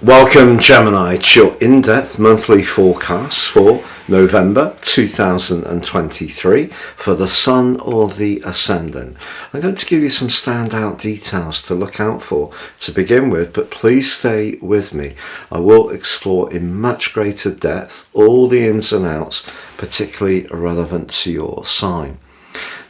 Welcome Gemini to your in-depth monthly forecast for November 2023 for the Sun or the Ascendant. I'm going to give you some standout details to look out for to begin with, but please stay with me. I will explore in much greater depth all the ins and outs, particularly relevant to your sign.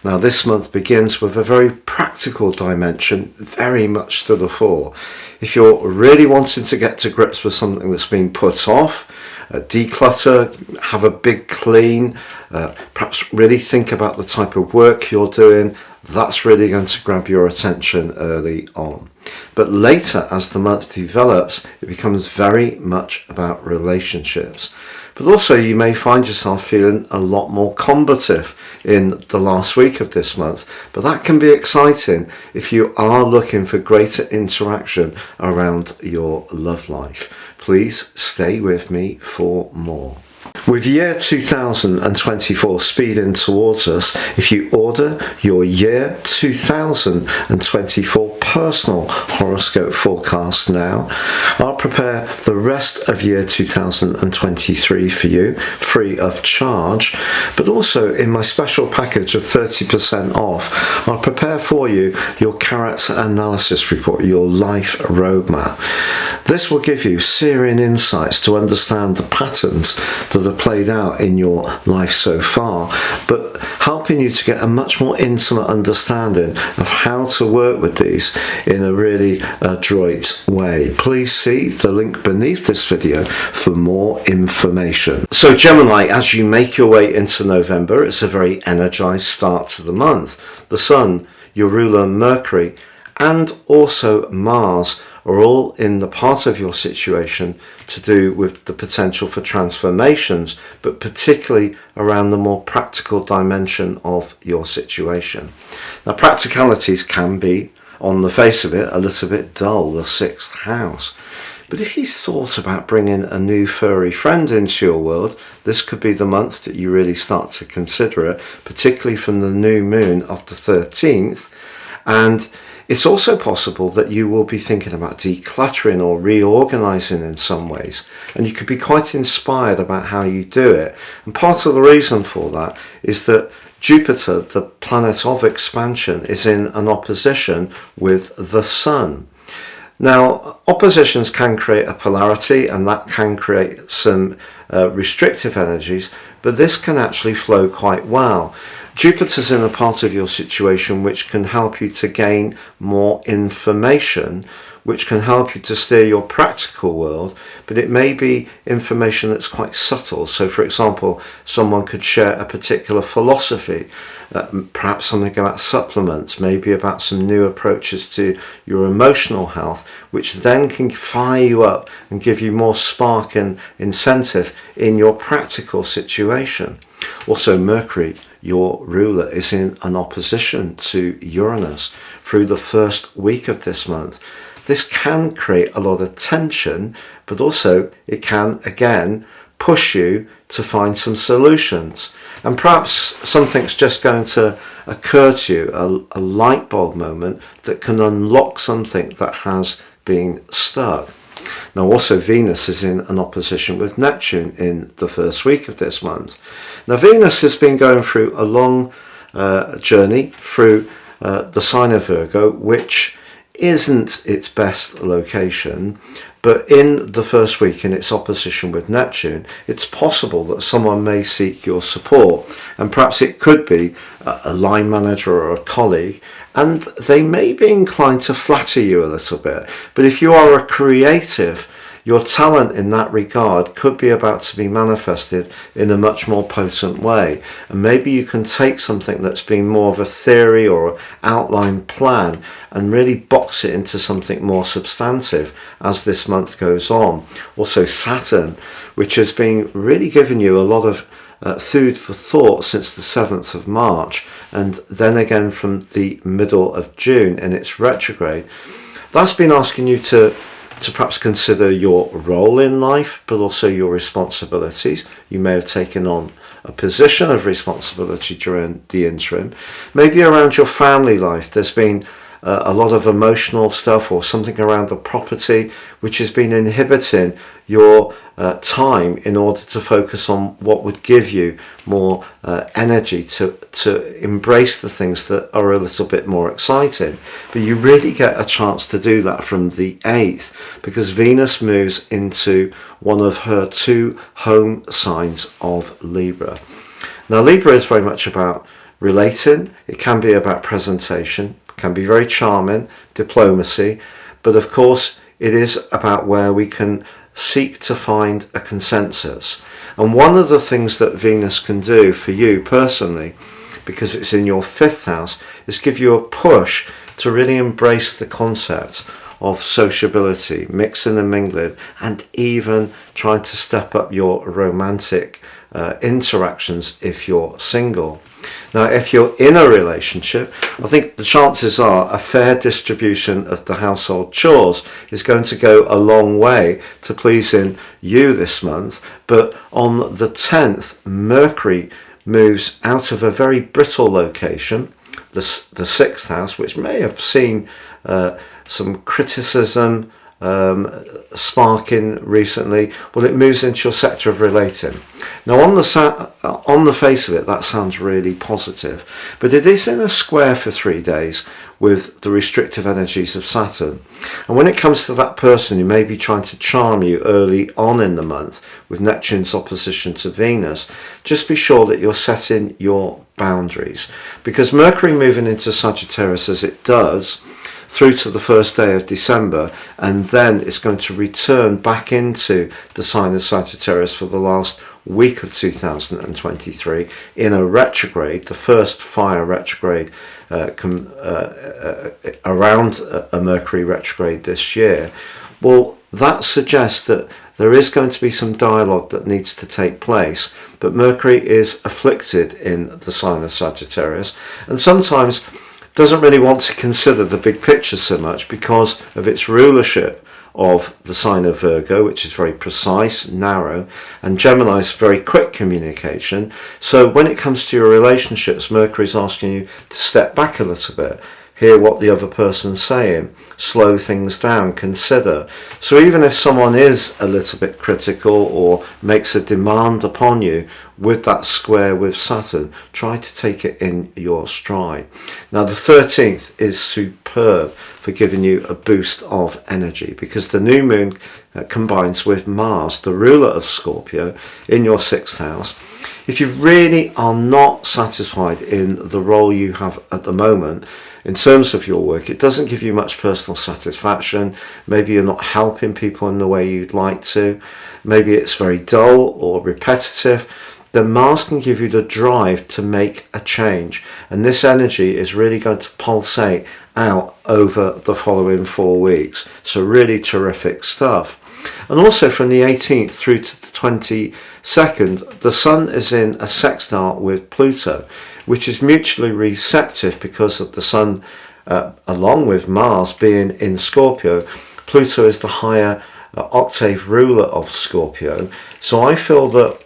Now this month begins with a very practical dimension, very much to the fore. If you're really wanting to get to grips with something that's been put off, declutter, have a big clean, perhaps really think about the type of work you're doing, that's really going to grab your attention early on. But later, as the month develops, it becomes very much about relationships. But also you may find yourself feeling a lot more combative in the last week of this month. But that can be exciting if you are looking for greater interaction around your love life. Please stay with me for more. With year 2024 speeding towards us, if you order your year 2024 personal horoscope forecast now, I'll prepare the rest of year 2023 for you, free of charge. But also in my special package of 30% off, I'll prepare for you your character analysis report, your life roadmap. This will give you searing insights to understand the patterns that are played out in your life so far, but helping you to get a much more intimate understanding of how to work with these in a really adroit way. Please see the link beneath this video for more information. So Gemini, as you make your way into November, it's a very energized start to the month. The Sun, your ruler Mercury, and also Mars are all in the part of your situation to do with the potential for transformations, but particularly around the more practical dimension of your situation. Now, practicalities can be, on the face of it, a little bit dull, the sixth house. But if you thought about bringing a new furry friend into your world, this could be the month that you really start to consider it, particularly from the new moon of the 13th. And it's also possible that you will be thinking about decluttering or reorganizing in some ways, and you could be quite inspired about how you do it. And part of the reason for that is that Jupiter, the planet of expansion, is in an opposition with the Sun. Now, oppositions can create a polarity, and that can create some restrictive energies, but this can actually flow quite well. Jupiter's in a part of your situation which can help you to gain more information, which can help you to steer your practical world, but it may be information that's quite subtle. So for example, someone could share a particular philosophy, perhaps something about supplements, maybe about some new approaches to your emotional health, which then can fire you up and give you more spark and incentive in your practical situation. Also, Mercury, your ruler, is in an opposition to Uranus through the first week of this month. This can create a lot of tension, but also it can again push you to find some solutions. And perhaps something's just going to occur to you, a light bulb moment that can unlock something that has been stuck. Now also Venus is in an opposition with Neptune in the first week of this month. Now Venus has been going through a long journey through the sign of Virgo, which isn't its best location, but in the first week in its opposition with Neptune, it's possible that someone may seek your support, and perhaps it could be a line manager or a colleague, and they may be inclined to flatter you a little bit. But if you are a creative, your talent in that regard could be about to be manifested in a much more potent way. And maybe you can take something that's been more of a theory or outline plan and really box it into something more substantive as this month goes on. Also Saturn, which has been really giving you a lot of food for thought since the 7th of March, and then again from the middle of June in its retrograde. That's been asking you to perhaps consider your role in life, but also your responsibilities. You may have taken on a position of responsibility during the interim. Maybe around your family life, there's been a lot of emotional stuff or something around the property which has been inhibiting your time in order to focus on what would give you more energy to embrace the things that are a little bit more exciting. But you really get a chance to do that from the 8th, because Venus moves into one of her 2 home signs of Libra. Now, Libra is very much about relating. It can be about presentation, can be very charming, diplomacy, but of course it is about where we can seek to find a consensus. And one of the things that Venus can do for you personally, because it's in your 5th house, is give you a push to really embrace the concept of sociability, mixing and mingling, and even trying to step up your romantic interactions if you're single. Now, if you're in a relationship, I think the chances are a fair distribution of the household chores is going to go a long way to pleasing you this month. But on the 10th, Mercury moves out of a very brittle location, the 6th house, which may have seen some criticism sparking recently. Well, it moves into your sector of relating. Now, on the face of it, that sounds really positive, but it is in a square for 3 days with the restrictive energies of Saturn. And when it comes to that person who may be trying to charm you early on in the month with Neptune's opposition to Venus, just be sure that you're setting your boundaries, because Mercury moving into Sagittarius as it does through to the first day of December, and then it's going to return back into the sign of Sagittarius for the last week of 2023 in a retrograde, the first fire retrograde around a Mercury retrograde this year. Well, that suggests that there is going to be some dialogue that needs to take place, but Mercury is afflicted in the sign of Sagittarius, and sometimes doesn't really want to consider the big picture so much because of its rulership of the sign of Virgo, which is very precise, narrow, and Gemini's very quick communication. So when it comes to your relationships, Mercury is asking you to step back a little bit, hear what the other person's saying, slow things down, consider. So even if someone is a little bit critical or makes a demand upon you with that square with Saturn, try to take it in your stride. Now, the 13th is superb for giving you a boost of energy, because the new moon combines with Mars, the ruler of Scorpio, in your 6th house. If you really are not satisfied in the role you have at the moment, in terms of your work, it doesn't give you much personal satisfaction. Maybe you're not helping people in the way you'd like to. Maybe it's very dull or repetitive. Then Mars can give you the drive to make a change. And this energy is really going to pulsate out over the following 4 weeks. So really terrific stuff. And also from the 18th through to the 22nd, the Sun is in a sextile with Pluto, which is mutually receptive because of the Sun, along with Mars being in Scorpio. Pluto is the higher octave ruler of Scorpio. So I feel that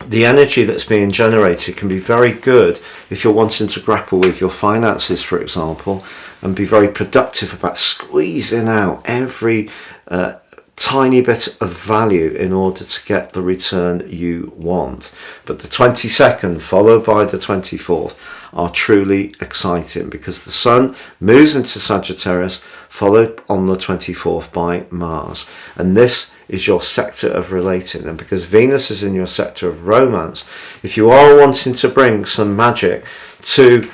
the energy that's being generated can be very good if you're wanting to grapple with your finances, for example, and be very productive about squeezing out every tiny bit of value in order to get the return you want. But the 22nd followed by the 24th are truly exciting, because the Sun moves into Sagittarius, followed on the 24th by Mars, and this is your sector of relating. And because Venus is in your sector of romance, if you are wanting to bring some magic to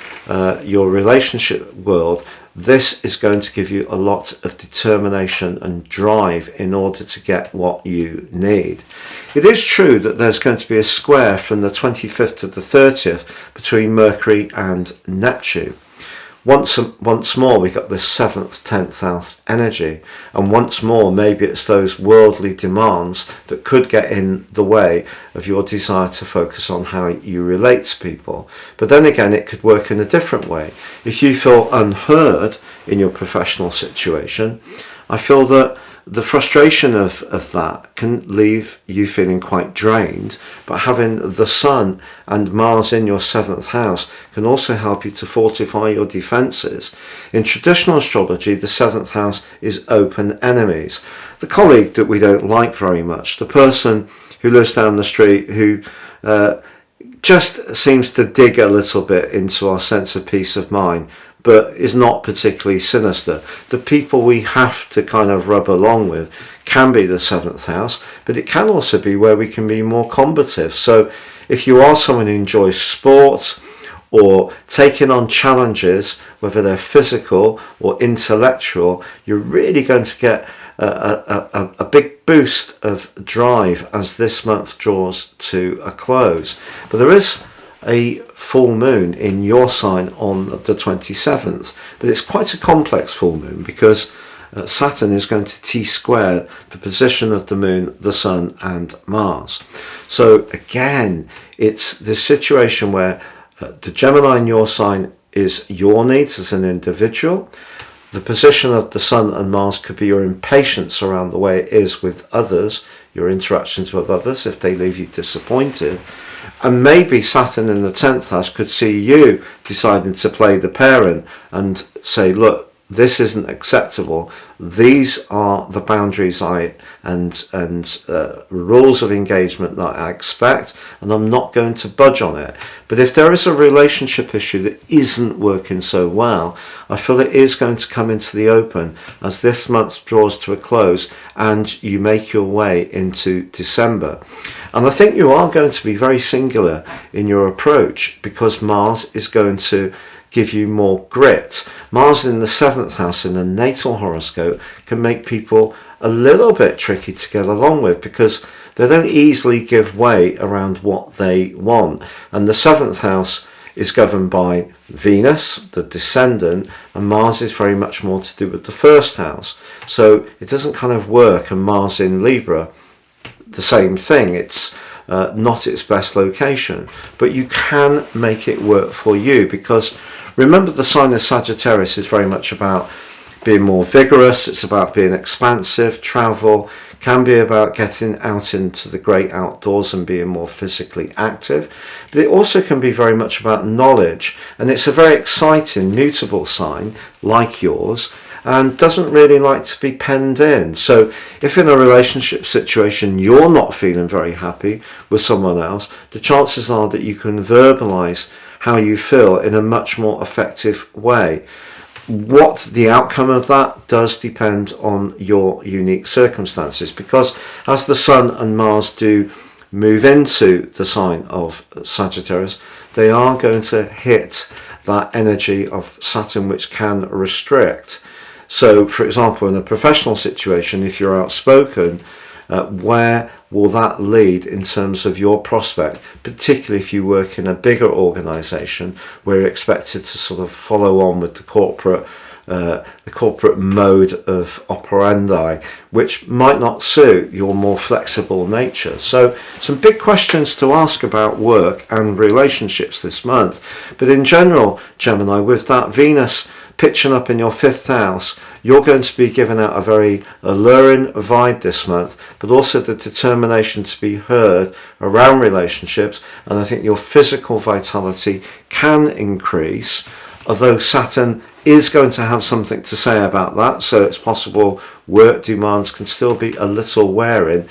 your relationship world, this is going to give you a lot of determination and drive in order to get what you need. It is true that there's going to be a square from the 25th to the 30th between Mercury and Neptune. Once more, we got this 7th, 10th house energy, and once more, maybe it's those worldly demands that could get in the way of your desire to focus on how you relate to people. But then again, it could work in a different way. If you feel unheard in your professional situation, I feel that the frustration of that can leave you feeling quite drained, but having the Sun and Mars in your 7th house can also help you to fortify your defences. In traditional astrology, the 7th house is open enemies. The colleague that we don't like very much, the person who lives down the street who just seems to dig a little bit into our sense of peace of mind, but is not particularly sinister. The people we have to kind of rub along with can be the 7th house, but it can also be where we can be more combative. So if you are someone who enjoys sports or taking on challenges, whether they're physical or intellectual, you're really going to get a big boost of drive as this month draws to a close. But there is a full moon in your sign on the 27th, but it's quite a complex full moon because Saturn is going to T-square the position of the moon, the sun and Mars. So again, it's this situation where the Gemini in your sign is your needs as an individual. The position of the sun and Mars could be your impatience around the way it is with others, your interactions with others if they leave you disappointed. And maybe Saturn in the 10th house could see you deciding to play the parent and say, look, this isn't acceptable. These are the boundaries and rules of engagement that I expect, and I'm not going to budge on it. But if there is a relationship issue that isn't working so well, I feel it is going to come into the open as this month draws to a close and you make your way into December. And I think you are going to be very singular in your approach because Mars is going to give you more grit. Mars in the 7th house in the natal horoscope can make people a little bit tricky to get along with because they don't easily give way around what they want. And the 7th house is governed by Venus, the descendant, and Mars is very much more to do with the 1st house. So it doesn't kind of work, and Mars in Libra, the same thing. It's not its best location, but you can make it work for you because remember the sign of Sagittarius is very much about being more vigorous, it's about being expansive, travel, can be about getting out into the great outdoors and being more physically active, but it also can be very much about knowledge, and it's a very exciting, mutable sign like yours, and doesn't really like to be penned in. So if in a relationship situation you're not feeling very happy with someone else, the chances are that you can verbalize how you feel in a much more effective way. What the outcome of that does depend on your unique circumstances, because as the Sun and Mars do move into the sign of Sagittarius, they are going to hit that energy of Saturn which can restrict. So, for example, in a professional situation, if you're outspoken, where will that lead in terms of your prospect, particularly if you work in a bigger organisation where you're expected to sort of follow on with the corporate mode of operandi, which might not suit your more flexible nature. So some big questions to ask about work and relationships this month. But in general, Gemini, with that Venus pitching up in your 5th house, you're going to be given out a very alluring vibe this month, but also the determination to be heard around relationships. And I think your physical vitality can increase, although Saturn is going to have something to say about that. So it's possible work demands can still be a little wearing.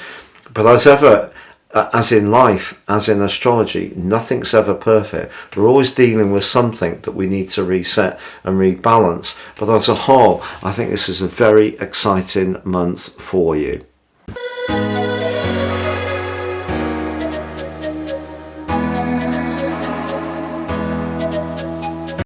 But as ever, as in life, as in astrology, nothing's ever perfect. We're always dealing with something that we need to reset and rebalance. But as a whole, I think this is a very exciting month for you.